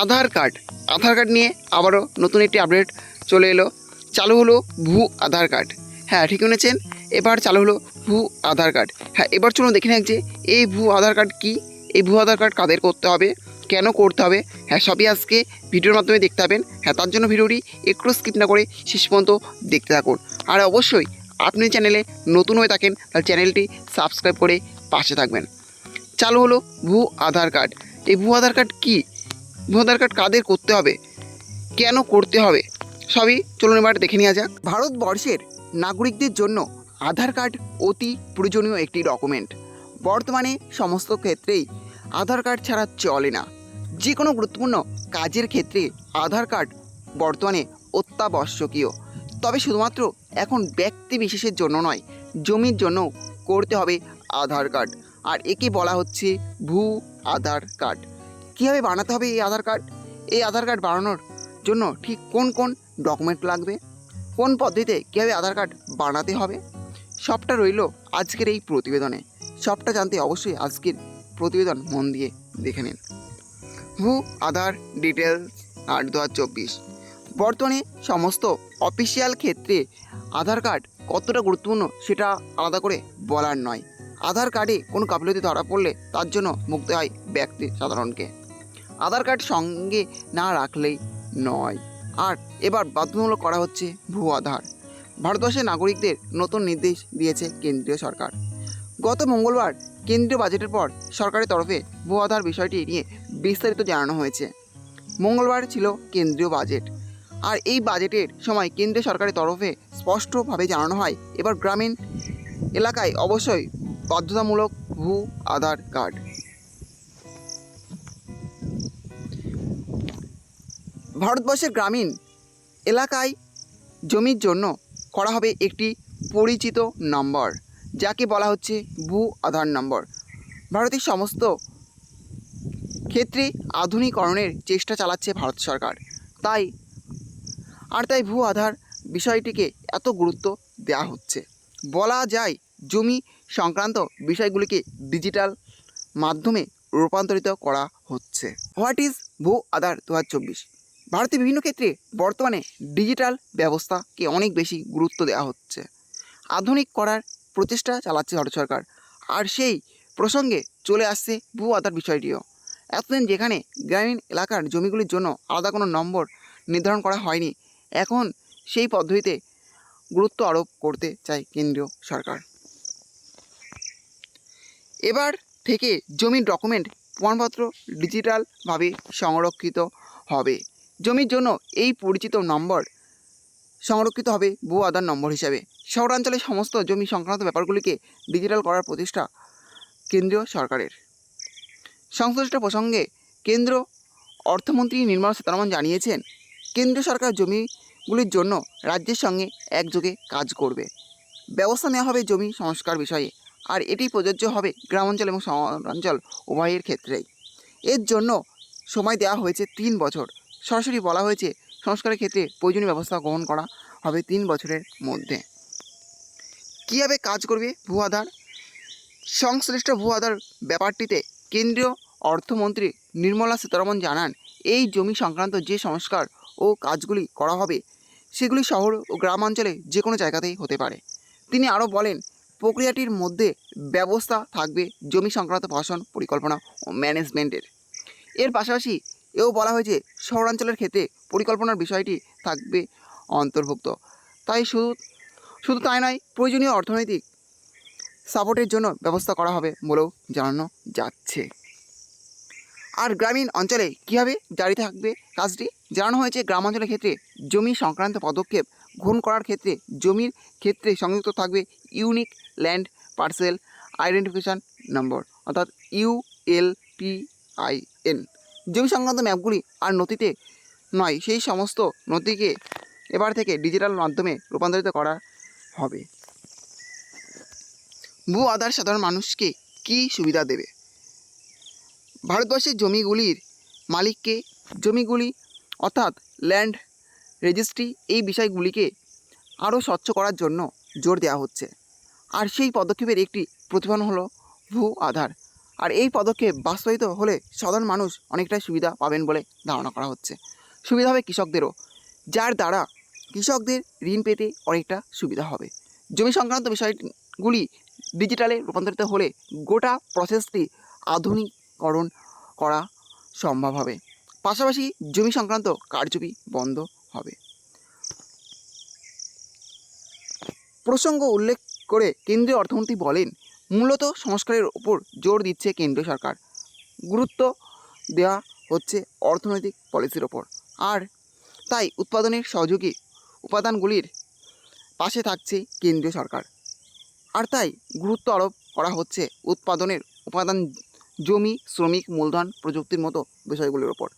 আধার card নিয়ে আবারও নতুন একটি আপডেট চলে এলো। চালু হলো ভূ আধার কার্ড। হ্যাঁ, ঠিক শুনেছেন, এবার চালু হলো ভূ আধার কার্ড। হ্যাঁ, এবার চলুন দেখে নেক যে এই ভূ আধার কার্ড কী, এই ভূ আধার কার্ড কাদের করতে হবে, কেন করতে হবে। হ্যাঁ, সবই আজকে ভিডিওর মাধ্যমে দেখতে পাবেন। হ্যাঁ, তার জন্য ভিডিওটি একটু স্কিপ না করে শেষ পর্যন্ত দেখতে থাকুন। আর অবশ্যই আপনি চ্যানেলে নতুন হয়ে থাকেন তাহলে চ্যানেলটি সাবস্ক্রাইব করে পাশে থাকবেন। চালু হলো ভূ আধার কার্ড। এই ভূ আধার কার্ড কী, ভূ আধার কার্ড কাদের করতে হবে, কেন করতে হবে, সবই চলুন এবার দেখে নেওয়া যাক। ভারতবর্ষের নাগরিকদের জন্য আধার কার্ড অতি প্রয়োজনীয় একটি ডকুমেন্ট। বর্তমানে সমস্ত ক্ষেত্রেই আধার কার্ড ছাড়া চলে না। যে কোনো গুরুত্বপূর্ণ কাজের ক্ষেত্রে আধার কার্ড বর্তমানে অত্যাবশ্যকীয়। তবে শুধুমাত্র এখন ব্যক্তি বিশেষের জন্য নয়, জমির জন্য করতে হবে আধার কার্ড। আর একে বলা হচ্ছে ভূ আধার কার্ড। কীভাবে বানাতে হবে এই আধার কার্ড, এই আধার কার্ড বানানোর জন্য ঠিক কোন কোন ডকুমেন্ট লাগবে, কোন পদ্ধতিতে কীভাবে আধার কার্ড বানাতে হবে, সবটা রইল আজকের এই প্রতিবেদনে। সবটা জানতে অবশ্যই আজকের প্রতিবেদন মন দিয়ে দেখে নিন। ভূ আধার ডিটেলস 8/2024। বর্তমানে সমস্ত অফিসিয়াল ক্ষেত্রে আধার কার্ড কতটা গুরুত্বপূর্ণ সেটা আলাদা করে বলার নয়। আধার কার্ডে কোনো গাফিলতি ধরা পড়লে তার জন্য মুক্তি হয় ব্যক্তি সাধারণকে। আধার কার্ড সঙ্গে না রাখলেই নয়। আর এবার বাধ্যতামূলক করা হচ্ছে ভূ আধার। ভারতবর্ষের নাগরিকদের নতুন নির্দেশ দিয়েছে কেন্দ্রীয় সরকার। গত মঙ্গলবার কেন্দ্রীয় বাজেটের পর সরকারের তরফে ভূ আধার বিষয়টি নিয়ে বিস্তারিত জানানো হয়েছে। মঙ্গলবার ছিল কেন্দ্রীয় বাজেট। আর এই বাজেটের সময় কেন্দ্রীয় সরকারের তরফে স্পষ্টভাবে জানানো হয় এবার গ্রামীণ এলাকায় অবশ্যই বাধ্যতামূলক ভূ আধার কার্ড। ভারতবর্ষের গ্রামীণ এলাকায় জমির জন্য করা হবে একটি পরিচিত নম্বর, যাকে বলা হচ্ছে ভূ আধার নম্বর। ভারতের সমস্ত ক্ষেত্রে আধুনিকরণের চেষ্টা চালাচ্ছে ভারত সরকার। তাই ভূ আধার বিষয়টিকে এত গুরুত্ব দেওয়া হচ্ছে। বলা যায় জমি সংক্রান্ত বিষয়গুলিকে ডিজিটাল মাধ্যমে রূপান্তরিত করা হচ্ছে। হোয়াট ইজ ভূ আধার 2024? ভারতের বিভিন্ন ক্ষেত্রে বর্তমানে ডিজিটাল ব্যবস্থাকে অনেক বেশি গুরুত্ব দেওয়া হচ্ছে, আধুনিক করার প্রচেষ্টা চালাচ্ছে ভারত সরকার। আর সেই প্রসঙ্গে চলে আসছে ভূ আধার বিষয়টিও। এতদিন যেখানে গ্রামীণ এলাকার জমিগুলির জন্য আলাদা কোনো নম্বর নির্ধারণ করা হয়নি, এখন সেই পদ্ধতিতে গুরুত্ব আরোপ করতে চায় কেন্দ্রীয় সরকার। এবার থেকে জমির ডকুমেন্ট প্রমাণপত্র ডিজিটালভাবে সংরক্ষিত হবে। জমির জন্য এই পরিচিত নম্বর সংরক্ষিত হবে ভূ আধার নম্বর হিসাবে। শহরাঞ্চলে সমস্ত জমি সংক্রান্ত ব্যাপারগুলিকে ডিজিটাল করার প্রচেষ্টা কেন্দ্রীয় সরকারের। সংশ্লিষ্ট প্রসঙ্গে কেন্দ্র অর্থমন্ত্রী নির্মলা সীতারমণ জানিয়েছেন, কেন্দ্রীয় সরকার জমিগুলির জন্য রাজ্যের সঙ্গে একযোগে কাজ করবে। ব্যবস্থা নেওয়া হবে জমি সংস্কার বিষয়ে। আর এটি প্রযোজ্য হবে গ্রামাঞ্চল এবং শহরাঞ্চল উভয়ের ক্ষেত্রেই। এর জন্য সময় দেওয়া হয়েছে 3 বছর। সরাসরি বলা হয়েছে সংস্কারের ক্ষেত্রে প্রয়োজনীয় ব্যবস্থা গ্রহণ করা হবে 3 বছরের মধ্যে। কীভাবে কাজ করবে ভূ আধার? সংশ্লিষ্ট ভূ আধার ব্যাপারটিতে কেন্দ্রীয় অর্থমন্ত্রী নির্মলা সীতারমণ জানান, এই জমি সংক্রান্ত যে সংস্কার ও কাজগুলি করা হবে সেগুলি শহর ও গ্রামাঞ্চলে যে কোনো জায়গাতেই হতে পারে। তিনি আরও বলেন, প্রক্রিয়াটির মধ্যে ব্যবস্থা থাকবে জমি সংক্রান্ত প্রশাসন পরিকল্পনা ও ম্যানেজমেন্টের। এর পাশাপাশি এও বলা হয়েছে শহরাঞ্চলের ক্ষেত্রে পরিকল্পনার বিষয়টি থাকবে অন্তর্ভুক্ত। তাই শুধু তাই নয়, প্রয়োজনীয় অর্থনৈতিক সাপোর্টের জন্য ব্যবস্থা করা হবে বলেও জানানো যাচ্ছে। আর গ্রামীণ অঞ্চলে কীভাবে জারি থাকবে কাজটি জানানো হয়েছে, গ্রামাঞ্চলের ক্ষেত্রে জমি সংক্রান্ত পদক্ষেপ গ্রহণ করার ক্ষেত্রে জমির ক্ষেত্রে সংযুক্ত থাকবে ইউনিক ল্যান্ড পার্সেল আইডেন্টিফিকেশান নম্বর, অর্থাৎ ULPIN। জমি সংক্রান্ত ম্যাপগুলি আর নথিতে নয়, সেই সমস্ত নথিকে এবার থেকে ডিজিটাল মাধ্যমে রূপান্তরিত করা হবে। ভূ আধার সাধারণ মানুষকে কী সুবিধা দেবে? ভারতবর্ষের জমিগুলির মালিককে জমিগুলি অর্থাৎ ল্যান্ড রেজিস্ট্রি এই বিষয়গুলিকে আরও স্বচ্ছ করার জন্য জোর দেওয়া হচ্ছে। আর সেই পদক্ষেপের একটি প্রতিফলন হলো ভূ আধার। আর এই পদক্ষেপ বাস্তবায়িত হলে সাধারণ মানুষ অনেকটাই সুবিধা পাবেন বলে ধারণা করা হচ্ছে। সুবিধা হবে কৃষকদেরও, যার দ্বারা কৃষকদের ঋণ পেতে অনেকটা সুবিধা হবে। জমি সংক্রান্ত বিষয়গুলি ডিজিটালে রূপান্তরিত হলে গোটা প্রসেসটি আধুনিকীকরণ করা সম্ভব হবে। পাশাপাশি জমি সংক্রান্ত কারচুপি বন্ধ হবে। প্রসঙ্গ উল্লেখ করে কেন্দ্রীয় অর্থমন্ত্রী বলেন, মূলত সংস্কারের ওপর জোর দিচ্ছে কেন্দ্রীয় সরকার, গুরুত্ব দেওয়া হচ্ছে অর্থনৈতিক পলিসির ওপর, আর তাই উৎপাদনের সহযোগী উপাদানগুলির পাশে থাকছে কেন্দ্রীয় সরকার। আর তাই গুরুত্ব আরোপ করা হচ্ছে উৎপাদনের উপাদান, জমি, শ্রমিক, মূলধন, প্রযুক্তির মতো বিষয়গুলির ওপর।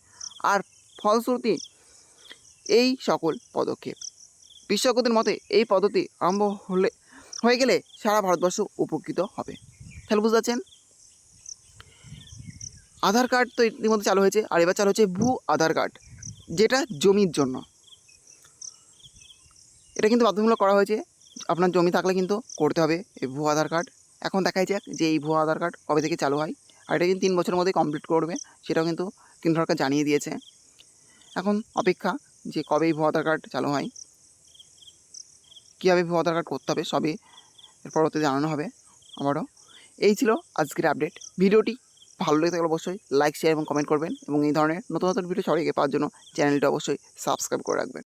আর ফলশ্রুতি এই সকল পদক্ষেপ বিশেষজ্ঞদের মতে এই পদ্ধতি আরম্ভ হয়ে গেলে সারা ভারতবর্ষ উপকৃত হবে। তাহলে বুঝতে পারছেন, আধার কার্ড তো ইতিমধ্যে চালু হয়েছে, আর এবার চালু হচ্ছে ভূ আধার কার্ড, যেটা জমির জন্য। এটা কিন্তু বাধ্যতামূলক করা হয়েছে, আপনার জমি থাকলে কিন্তু করতে হবে এই ভূ আধার কার্ড। এখন দেখাই যাক যে এই ভূ আধার কার্ড কবে থেকে চালু হয়, আর এটা কিন্তু 3 বছরের মধ্যে কমপ্লিট করবে, সেটাও কিন্তু কেন্দ্র সরকার জানিয়ে দিয়েছে। এখন অপেক্ষা যে কবে এই ভূ আধার কার্ড চালু হয়, কীভাবে ভূ আধার কার্ড করতে হবে সবই এর পরবর্তীতে জানানো হবে আবারও। এই ছিল আজকের আপডেট। ভিডিওটি ভালো লেগে থাকলে অবশ্যই লাইক, শেয়ার এবং কমেন্ট করবেন, এবং এই ধরনের নতুন নতুন ভিডিও সবাইকে পাওয়ার জন্য চ্যানেলটা অবশ্যই সাবস্ক্রাইব করে রাখবেন।